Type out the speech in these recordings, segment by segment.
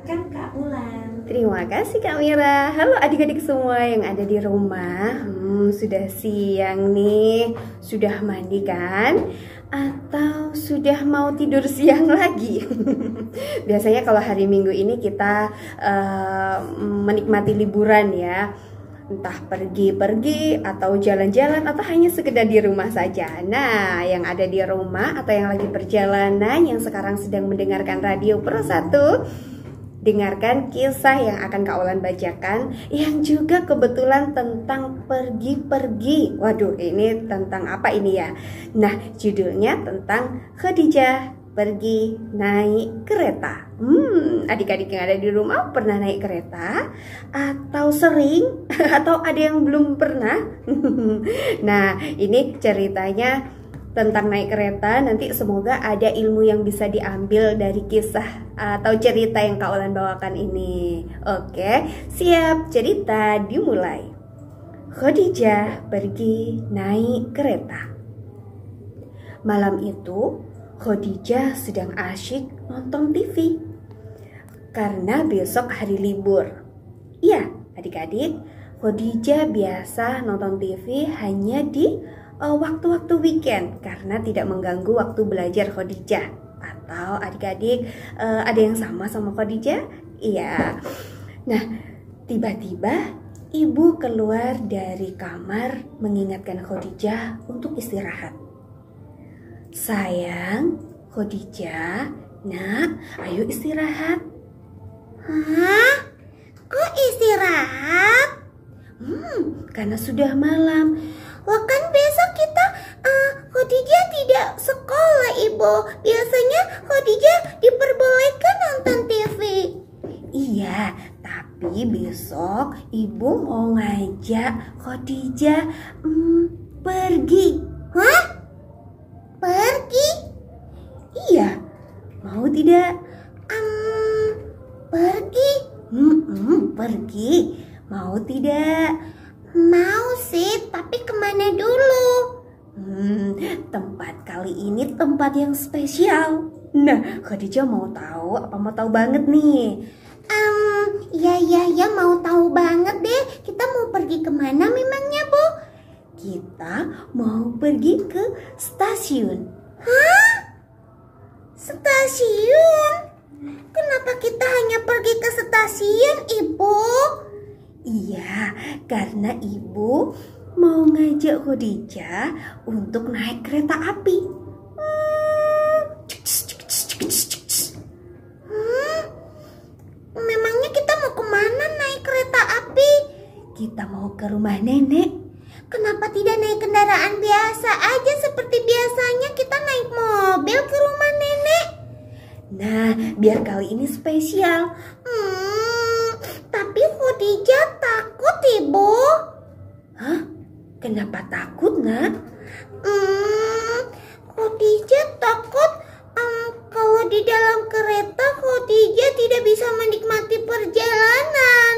dilanjutkan Kak Ulan. Terima kasih Kak Mira. Halo adik-adik semua yang ada di rumah. Sudah siang nih. Sudah mandi kan? Atau sudah mau tidur siang lagi? Biasanya kalau hari Minggu ini kita menikmati liburan ya. Entah pergi-pergi atau jalan-jalan atau hanya sekedar di rumah saja. Nah, yang ada di rumah atau yang lagi perjalanan, yang sekarang sedang mendengarkan Radio Pro 1, dengarkan kisah yang akan Kak Ulan bacakan yang juga kebetulan tentang pergi-pergi. Waduh, ini tentang apa ini ya? Nah, judulnya tentang Khadijah pergi naik kereta. Adik-adik yang ada di rumah pernah naik kereta? Atau sering? Atau ada yang belum pernah? Nah, ini ceritanya tentang naik kereta. Nanti semoga ada ilmu yang bisa diambil dari kisah atau cerita yang Kak Ulan bawakan ini. Oke, siap, cerita dimulai. Khadijah pergi naik kereta. Malam itu Khadijah sedang asyik nonton TV karena besok hari libur. Iya, adik-adik, Khadijah biasa nonton TV hanya di waktu-waktu weekend karena tidak mengganggu waktu belajar Khadijah. Atau adik-adik ada yang sama Khadijah? Iya. Nah, tiba-tiba ibu keluar dari kamar mengingatkan Khadijah untuk istirahat. Sayang, Khadijah, nak, ayo istirahat. Hah? Kok istirahat? Karena sudah malam. Wah, kan besok kita Khadijah tidak sekolah, Ibu. Biasanya Khadijah diperbolehkan nonton TV. Iya, tapi besok ibu mau ngajak Khadijah pergi. Hah? Pergi? Iya, mau tidak? Pergi? Pergi, mau tidak? Mau sih, tapi kemana dulu? Tempat kali ini tempat yang spesial. Nah, Khadijah mau tahu apa mau tahu banget nih? Ya mau tahu banget deh. Kita mau pergi kemana memangnya, Bu? Kita mau pergi ke stasiun. Hah? Stasiun? Kenapa kita hanya pergi ke stasiun, Ibu? Iya, karena ibu mau ngajak Khadijah untuk naik kereta api. Memangnya kita mau kemana naik kereta api? Kita mau ke rumah nenek. Kenapa tidak naik kendaraan biasa aja seperti biasanya kita naik mobil ke rumah nenek? Nah, biar kali ini spesial. Tapi Khadijah takut, Ibu. Hah? Kenapa takut, nak? Khadijah takut kalau di dalam kereta Khadijah tidak bisa menikmati perjalanan.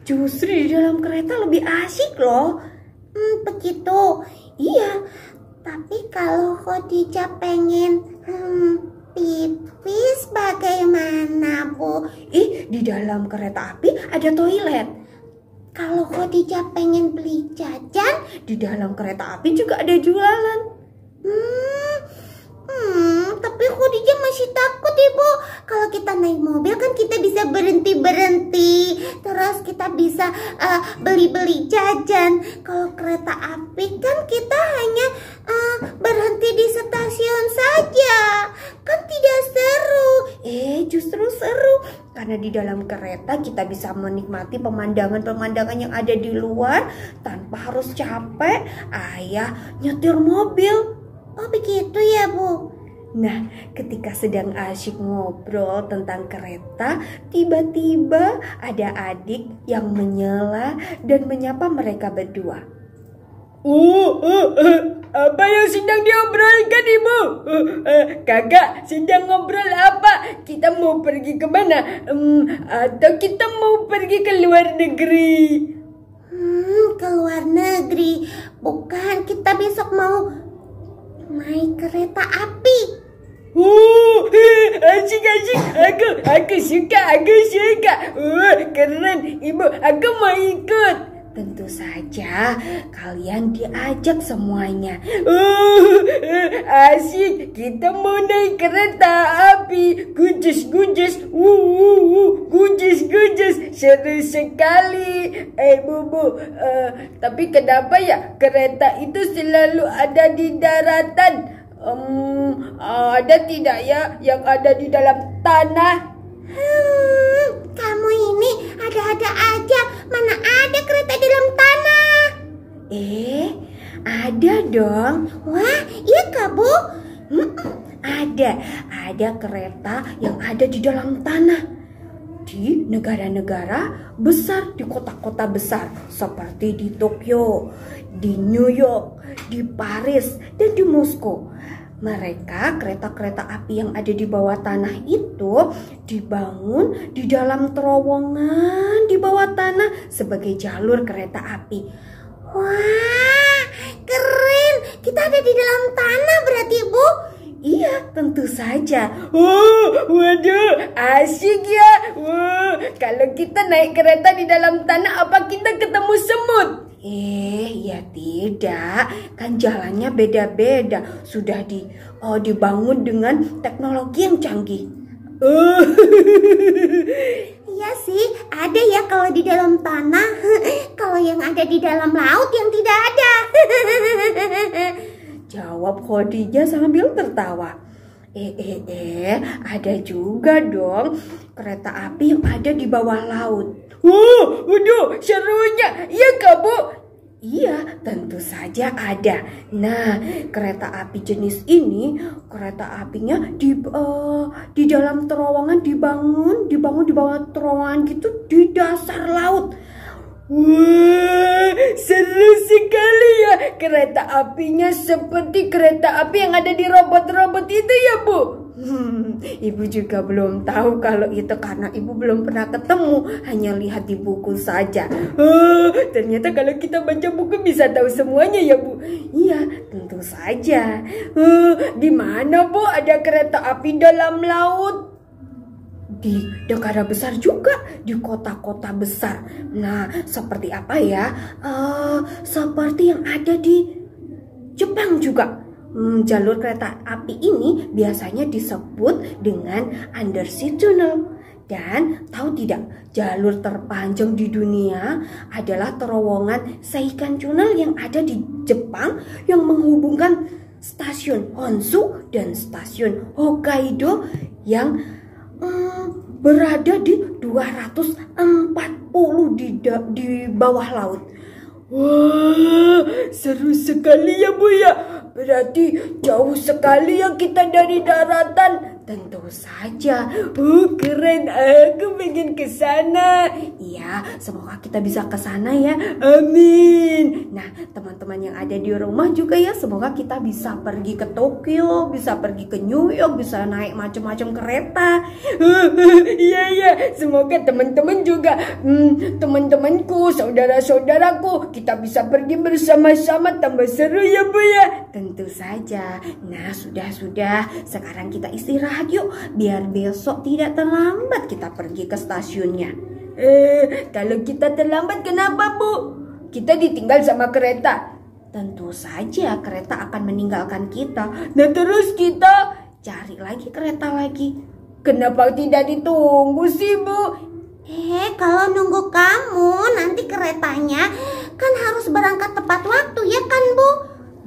Justru di dalam kereta lebih asik loh. Begitu. Iya. Tapi kalau Khadijah pengen pipis bagaimana, Bu? Di dalam kereta api ada toilet. Kalau Khadijah pengen beli jajan, di dalam kereta api juga ada jualan. Tapi Khadijah masih takut, Ibu. Kalau kita naik mobil kan kita bisa berhenti-berhenti. Terus kita bisa beli-beli jajan. Kalau kereta api kan kita hanya berhenti di stasiun saja. Kan tidak seru. Justru seru. Karena di dalam kereta kita bisa menikmati pemandangan-pemandangan yang ada di luar tanpa harus capek ayah nyetir mobil. Oh begitu ya, Bu? Nah, ketika sedang asyik ngobrol tentang kereta, tiba-tiba ada adik yang menyela dan menyapa mereka berdua. Apa yang sedang diobrolkan, Ibu? Kakak, sedang ngobrol apa? Kita mau pergi ke mana? Atau kita mau pergi ke luar negeri? Ke luar negeri. Bukan, kita besok mau naik kereta api. Asik. Aku suka. Keren, Ibu. Aku mau ikut. Tentu saja kalian diajak semuanya. Asik. Kita mau naik kereta api. Gujus. Gujus. Seru sekali. Bu. Tapi kenapa ya kereta itu selalu ada di daratan? Ada tidak ya yang ada di dalam tanah? Kamu ini ada-ada aja. Mana ada kereta di dalam tanah? Ada dong. Wah, iya kah, Bu? Ada kereta yang ada di dalam tanah. Di negara-negara besar, di kota-kota besar seperti di Tokyo, di New York, di Paris, dan di Moskow. Mereka kereta-kereta api yang ada di bawah tanah itu dibangun di dalam terowongan di bawah tanah sebagai jalur kereta api. Wah, keren. Kita ada di dalam tanah berarti, Bu? Iya, tentu saja. Waduh, asik ya. Kalau kita naik kereta di dalam tanah, apa kita ketemu semut? Ya tidak, kan jalannya beda-beda. Sudah dibangun dengan teknologi yang canggih. Iya sih, ada ya kalau di dalam tanah. Kalau yang ada di dalam laut yang tidak ada. Jawab Khadijah sambil tertawa. Ada juga dong kereta api yang ada di bawah laut. Waduh, serunya. Iya kah, Bu? Iya, tentu saja ada. Nah, kereta api jenis ini, kereta apinya di dalam terowongan dibangun di bawah terowongan gitu di dasar laut. Wah, seru sekali ya. Kereta apinya seperti kereta api yang ada di robot-robot itu ya, Bu? Ibu juga belum tahu kalau itu karena ibu belum pernah ketemu, hanya lihat di buku saja. Ternyata kalau kita baca buku bisa tahu semuanya ya, Bu? Iya, tentu saja. Di mana, Bu, ada kereta api dalam laut? Di negara besar juga, di kota-kota besar. Nah, seperti apa ya? Seperti yang ada di Jepang juga. Jalur kereta api ini biasanya disebut dengan undersea tunnel. Dan tahu tidak, jalur terpanjang di dunia adalah terowongan Seikan Tunnel yang ada di Jepang yang menghubungkan stasiun Honshu dan stasiun Hokkaido yang berada di 240 di bawah laut. Wah, seru sekali ya, Bu ya. Berarti jauh sekali ya kita dari daratan. Tentu saja. Keren. Aku pengen ke sana. Iya, semoga kita bisa ke sana ya. Amin. Nah, teman-teman yang ada di rumah juga ya, semoga kita bisa pergi ke Tokyo, bisa pergi ke New York, bisa naik macam-macam kereta. Iya. Semoga teman-teman juga, teman-temanku, saudara-saudaraku, kita bisa pergi bersama-sama, tambah seru ya, Bu ya. Tentu saja. Nah, sudah. Sekarang kita istirahat yuk, biar besok tidak terlambat kita pergi ke stasiunnya. Kalau kita terlambat kenapa, Bu? Kita ditinggal sama kereta. Tentu saja kereta akan meninggalkan kita. Nah, terus kita cari lagi kereta lagi. Kenapa tidak ditunggu sih, Bu? Kalau nunggu kamu, nanti keretanya kan harus berangkat tepat waktu ya kan, Bu?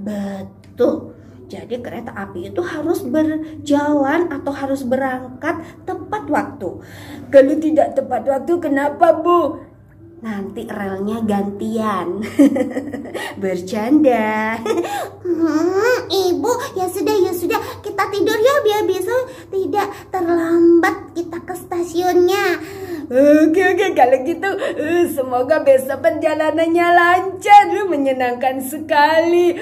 Betul. Jadi kereta api itu harus berjalan atau harus berangkat tepat waktu. Kalau tidak tepat waktu kenapa, Bu? Nanti relnya gantian. Bercanda. Ibu, ya sudah. Kita tidur ya biar besok tidak terlambat kita ke stasiunnya. Oke, kalau gitu semoga besok perjalanannya lancar, menyenangkan sekali.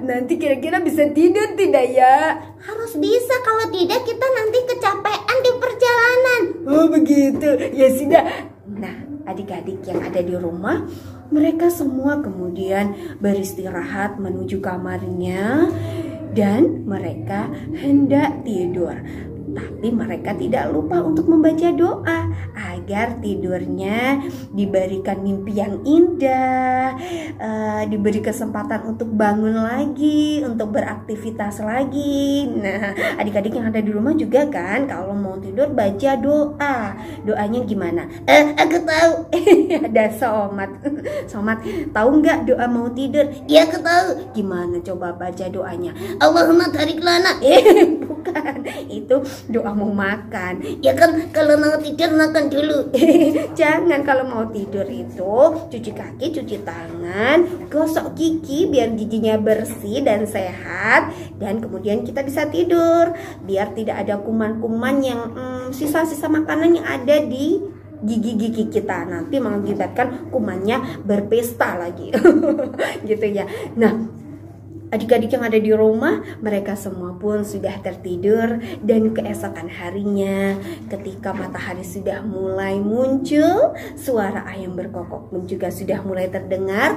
Nanti kira-kira bisa tidur tidak ya? Harus bisa, kalau tidak kita nanti kecapean di perjalanan. Oh begitu, ya sudah. Nah, adik-adik yang ada di rumah, mereka semua kemudian beristirahat menuju kamarnya. dan mereka hendak tidur. Tapi mereka tidak lupa untuk membaca doa agar tidurnya diberikan mimpi yang indah, diberi kesempatan untuk bangun lagi, untuk beraktivitas lagi. Nah, adik-adik yang ada di rumah juga kan, kalau mau tidur baca doa. Doanya gimana? Aku tahu. Ada Somat. Somat, tahu nggak doa mau tidur? Ya, aku tahu. Gimana coba baca doanya? Allahumma tarik lana. Bukan, itu doa mau makan. Ya kan, kalau mau tidur makan dulu. Jangan, kalau mau tidur itu cuci kaki, cuci tangan, gosok gigi biar giginya bersih dan sehat, dan kemudian kita bisa tidur biar tidak ada kuman-kuman yang sisa-sisa makanan yang ada di gigi-gigi kita, nanti mengakibatkan kumannya berpesta lagi. Gitu ya. Nah, adik-adik yang ada di rumah, mereka semua pun sudah tertidur, dan keesokan harinya ketika matahari sudah mulai muncul, suara ayam berkokok pun juga sudah mulai terdengar.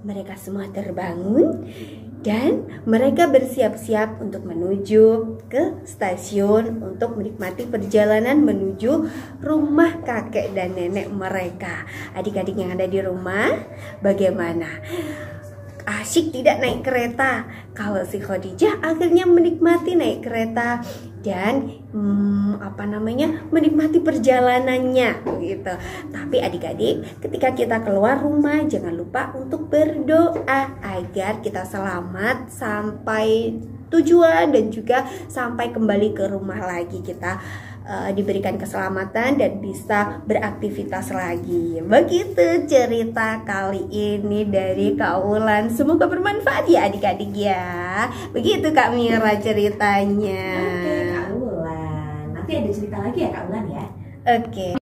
Mereka semua terbangun dan mereka bersiap-siap untuk menuju ke stasiun untuk menikmati perjalanan menuju rumah kakek dan nenek mereka. Adik-adik yang ada di rumah, bagaimana? Asyik tidak naik kereta? Kalau si Khadijah akhirnya menikmati naik kereta dan menikmati perjalanannya gitu. Tapi adik-adik, ketika kita keluar rumah jangan lupa untuk berdoa agar kita selamat sampai tujuan dan juga sampai kembali ke rumah lagi, kita diberikan keselamatan dan bisa beraktivitas lagi. Begitu cerita kali ini dari Kak Ulan. Semoga bermanfaat ya adik-adik ya. Begitu Kak Mira ceritanya. Oke Kak Ulan, nanti ada cerita lagi ya Kak Ulan ya. Oke.